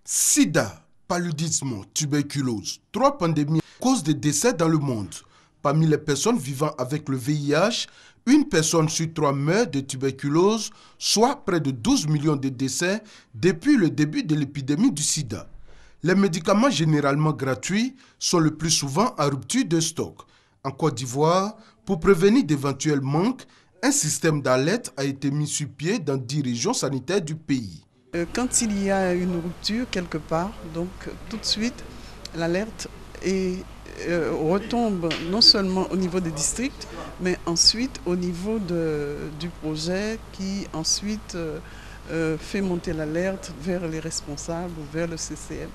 Sida, paludisme, tuberculose, 3 pandémies causent des décès dans le monde. Parmi les personnes vivant avec le VIH, une personne sur 3 meurt de tuberculose, soit près de 12 millions de décès depuis le début de l'épidémie du sida. Les médicaments généralement gratuits sont le plus souvent en rupture de stock. En Côte d'Ivoire, pour prévenir d'éventuels manques, un système d'alerte a été mis sur pied dans 10 régions sanitaires du pays. Quand il y a une rupture quelque part, donc tout de suite, l'alerte retombe non seulement au niveau des districts, mais ensuite au niveau du projet qui ensuite fait monter l'alerte vers les responsables ou vers le CCM.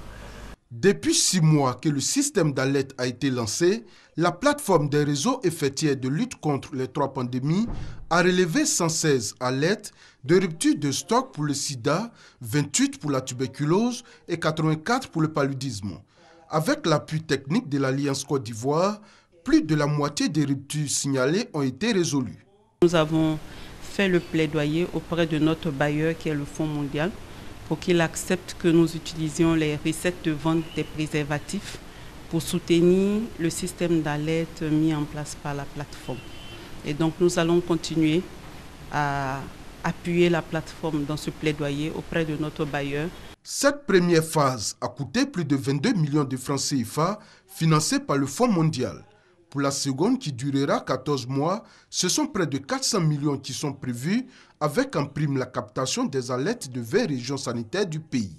Depuis 6 mois que le système d'alerte a été lancé, la plateforme des réseaux effectifs de lutte contre les 3 pandémies a relevé 116 alertes de rupture de stock pour le sida, 28 pour la tuberculose et 84 pour le paludisme. Avec l'appui technique de l'Alliance Côte d'Ivoire, plus de la moitié des ruptures signalées ont été résolues. Nous avons fait le plaidoyer auprès de notre bailleur qui est le Fonds mondial pour qu'il accepte que nous utilisions les recettes de vente des préservatifs pour soutenir le système d'alerte mis en place par la plateforme. Et donc nous allons continuer à appuyer la plateforme dans ce plaidoyer auprès de notre bailleur. Cette première phase a coûté plus de 22 millions de francs CFA financés par le Fonds mondial. Pour la seconde, qui durera 14 mois, ce sont près de 400 millions qui sont prévus, avec en prime la captation des alertes de 20 régions sanitaires du pays.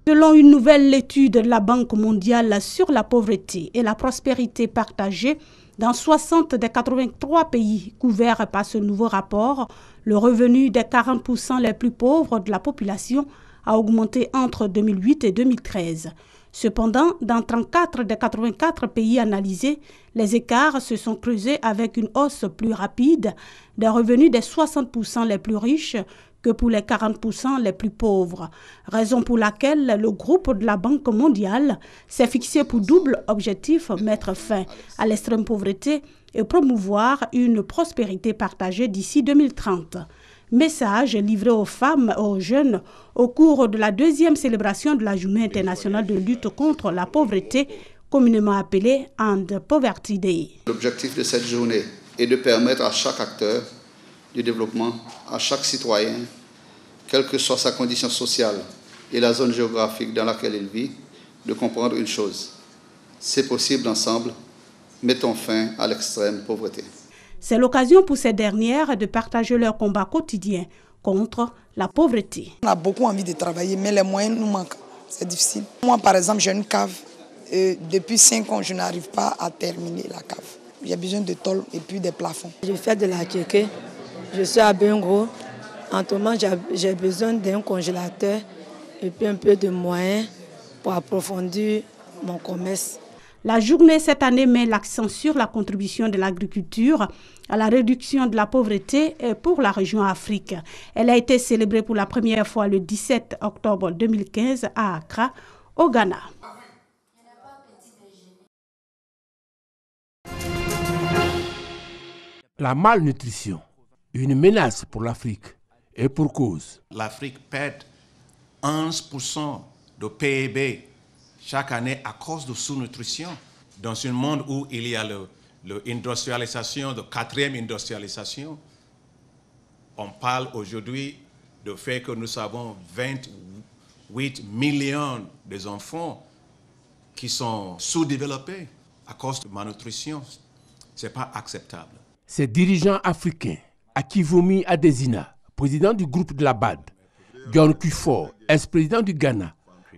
Selon une nouvelle étude de la Banque mondiale sur la pauvreté et la prospérité partagée, dans 60 des 83 pays couverts par ce nouveau rapport, le revenu des 40% les plus pauvres de la population a augmenté entre 2008 et 2013. Cependant, dans 34 des 84 pays analysés, les écarts se sont creusés avec une hausse plus rapide des revenus des 60% les plus riches que pour les 40% les plus pauvres. Raison pour laquelle le groupe de la Banque mondiale s'est fixé pour double objectif mettre fin à l'extrême pauvreté et promouvoir une prospérité partagée d'ici 2030. Message livré aux femmes et aux jeunes au cours de la 2e célébration de la Journée internationale de lutte contre la pauvreté, communément appelée End Poverty Day. L'objectif de cette journée est de permettre à chaque acteur du développement, à chaque citoyen, quelle que soit sa condition sociale et la zone géographique dans laquelle il vit, de comprendre une chose. C'est possible ensemble, mettons fin à l'extrême pauvreté. C'est l'occasion pour ces dernières de partager leur combat quotidien contre la pauvreté. On a beaucoup envie de travailler, mais les moyens nous manquent. C'est difficile. Moi, par exemple, j'ai une cave. Et depuis 5 ans, je n'arrive pas à terminer la cave. J'ai besoin de tôle et puis des plafonds. Je fais de la kéké. Je suis à Bengo. En ce moment, j'ai besoin d'un congélateur et puis un peu de moyens pour approfondir mon commerce. La journée cette année met l'accent sur la contribution de l'agriculture à la réduction de la pauvreté pour la région Afrique. Elle a été célébrée pour la première fois le 17 octobre 2015 à Accra, au Ghana. La malnutrition, une menace pour l'Afrique, et pour cause. L'Afrique perd 11% de PIB chaque année à cause de sous-nutrition. Dans un monde où il y a l'industrialisation, la 4e industrialisation, on parle aujourd'hui du fait que nous avons 28 millions d'enfants qui sont sous-développés à cause de malnutrition. Ce n'est pas acceptable. Ces dirigeants africains, Akivomi Adesina, président du groupe de la BAD, John Kufuor, ex-président du Ghana,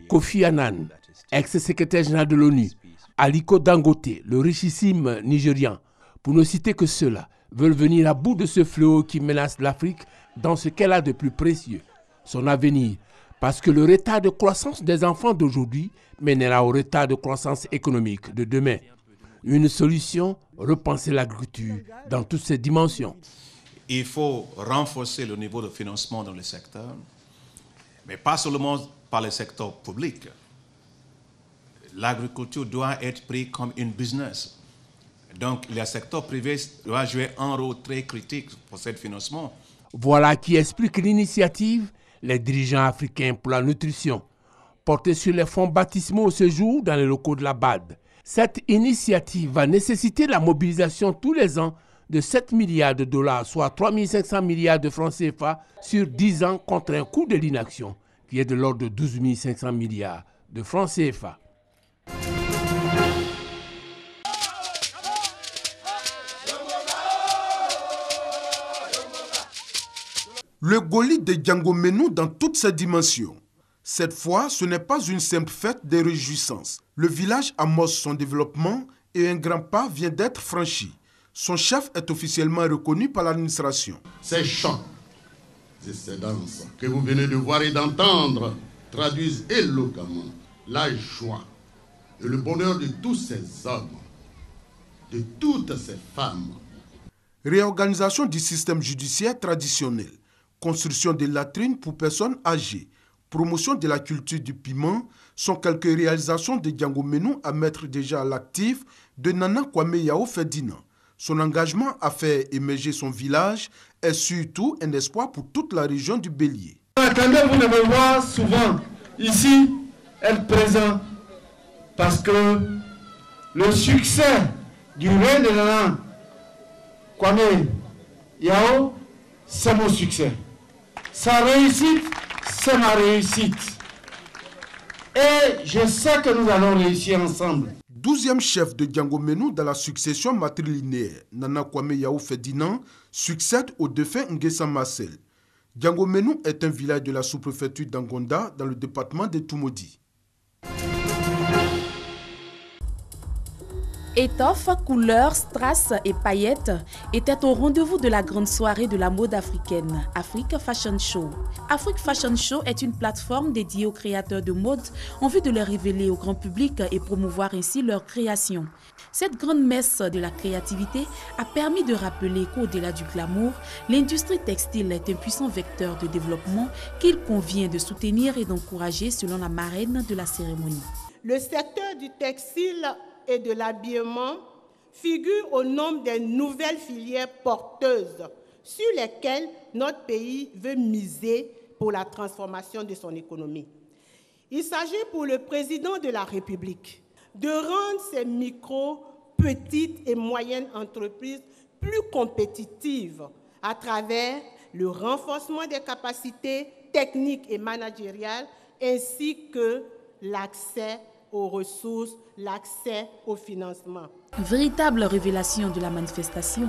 Kofi Annan, ex-secrétaire général de l'ONU, Aliko Dangote, le richissime Nigérian, pour ne citer que ceux-là, veulent venir à bout de ce fléau qui menace l'Afrique dans ce qu'elle a de plus précieux, son avenir, parce que le retard de croissance des enfants d'aujourd'hui mènera au retard de croissance économique de demain. Une solution, repenser l'agriculture dans toutes ses dimensions. Il faut renforcer le niveau de financement dans le secteur, mais pas seulement par le secteur public. L'agriculture doit être prise comme une business. Donc, le secteur privé doit jouer un rôle très critique pour ce financement. Voilà qui explique l'initiative Les dirigeants africains pour la nutrition, portée sur les fonds baptismaux au séjour dans les locaux de la BAD. Cette initiative va nécessiter la mobilisation tous les ans de 7 milliards de dollars, soit 3 500 milliards de francs CFA sur 10 ans contre un coût de l'inaction qui est de l'ordre de 12 500 milliards de francs CFA. Le Goli de Django Menou dans toutes ses dimensions. Cette fois, ce n'est pas une simple fête des réjouissances. Le village amorce son développement et un grand pas vient d'être franchi. Son chef est officiellement reconnu par l'administration. Ces chants et ces danses que vous venez de voir et d'entendre traduisent éloquemment la joie et le bonheur de tous ces hommes, de toutes ces femmes. Réorganisation du système judiciaire traditionnel, construction de latrines pour personnes âgées, promotion de la culture du piment sont quelques réalisations de Django Menou à mettre déjà à l'actif de Nana Kwame Yao Ferdinand. Son engagement à faire émerger son village est surtout un espoir pour toute la région du Bélier. Attendez-vous de me voir souvent ici, être présent, parce que le succès du règne de Nana Kwame Yao, c'est mon succès. Sa réussite, c'est ma réussite. Et je sais que nous allons réussir ensemble. 12e chef de Django Menou dans la succession matrilinéaire, Nana Kwame Yao Ferdinand succède au défunt Nguessa Marcel. Django Menou est un village de la sous-préfecture d'Angonda dans le département de Toumoudi. Étoffes, couleurs, strass et paillettes étaient au rendez-vous de la grande soirée de la mode africaine, Afrique Fashion Show. Afrique Fashion Show est une plateforme dédiée aux créateurs de mode en vue de les révéler au grand public et promouvoir ainsi leur création. Cette grande messe de la créativité a permis de rappeler qu'au-delà du glamour, l'industrie textile est un puissant vecteur de développement qu'il convient de soutenir et d'encourager selon la marraine de la cérémonie. Le secteur du textile et de l'habillement figure au nombre des nouvelles filières porteuses sur lesquelles notre pays veut miser pour la transformation de son économie. Il s'agit pour le président de la République de rendre ces micro, petites et moyennes entreprises plus compétitives à travers le renforcement des capacités techniques et managériales ainsi que l'accès aux ressources, l'accès au financement. Véritable révélation de la manifestation,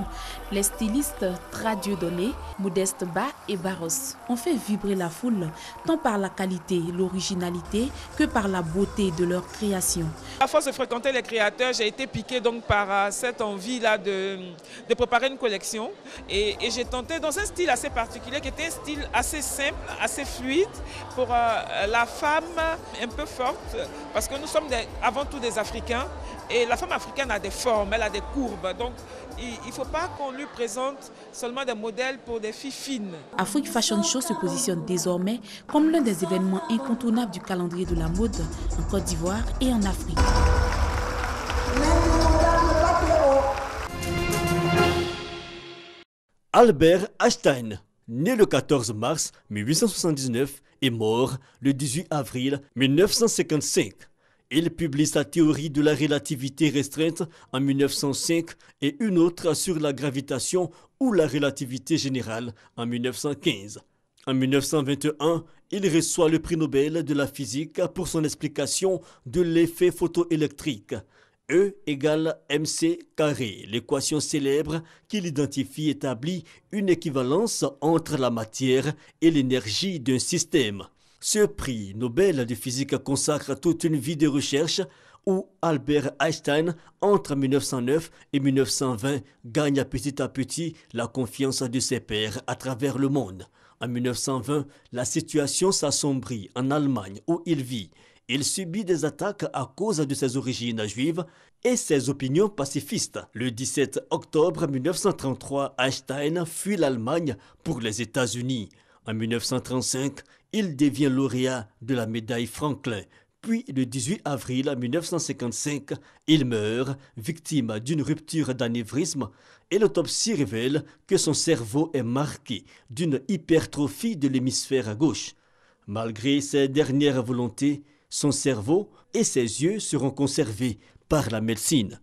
les stylistes Tradiodonné, Modeste Ba et Barros ont fait vibrer la foule tant par la qualité, l'originalité que par la beauté de leur création. À force de fréquenter les créateurs, j'ai été piquée donc par cette envie-là de préparer une collection et j'ai tenté dans un style assez particulier qui était un style assez simple, assez fluide pour la femme un peu forte parce que nous sommes avant tout des Africains et la femme africaine a des formes, elle a des courbes. Donc, il ne faut pas qu'on lui présente seulement des modèles pour des filles fines. Afrique Fashion Show se positionne désormais comme l'un des événements incontournables du calendrier de la mode en Côte d'Ivoire et en Afrique. Albert Einstein, né le 14 mars 1879 et mort le 18 avril 1955. Il publie sa théorie de la relativité restreinte en 1905 et une autre sur la gravitation ou la relativité générale en 1915. En 1921, il reçoit le prix Nobel de la physique pour son explication de l'effet photoélectrique. E égale mc carré, l'équation célèbre qui l'identifie établit une équivalence entre la matière et l'énergie d'un système. Ce prix Nobel de physique consacre toute une vie de recherche où Albert Einstein, entre 1909 et 1920, gagne petit à petit la confiance de ses pairs à travers le monde. En 1920, la situation s'assombrit en Allemagne où il vit. Il subit des attaques à cause de ses origines juives et ses opinions pacifistes. Le 17 octobre 1933, Einstein fuit l'Allemagne pour les États-Unis. En 1935, il devient lauréat de la médaille Franklin, Puis le 18 avril 1955, il meurt, victime d'une rupture d'anévrisme, et l'autopsie révèle que son cerveau est marqué d'une hypertrophie de l'hémisphère gauche. Malgré ses dernières volontés, son cerveau et ses yeux seront conservés par la médecine.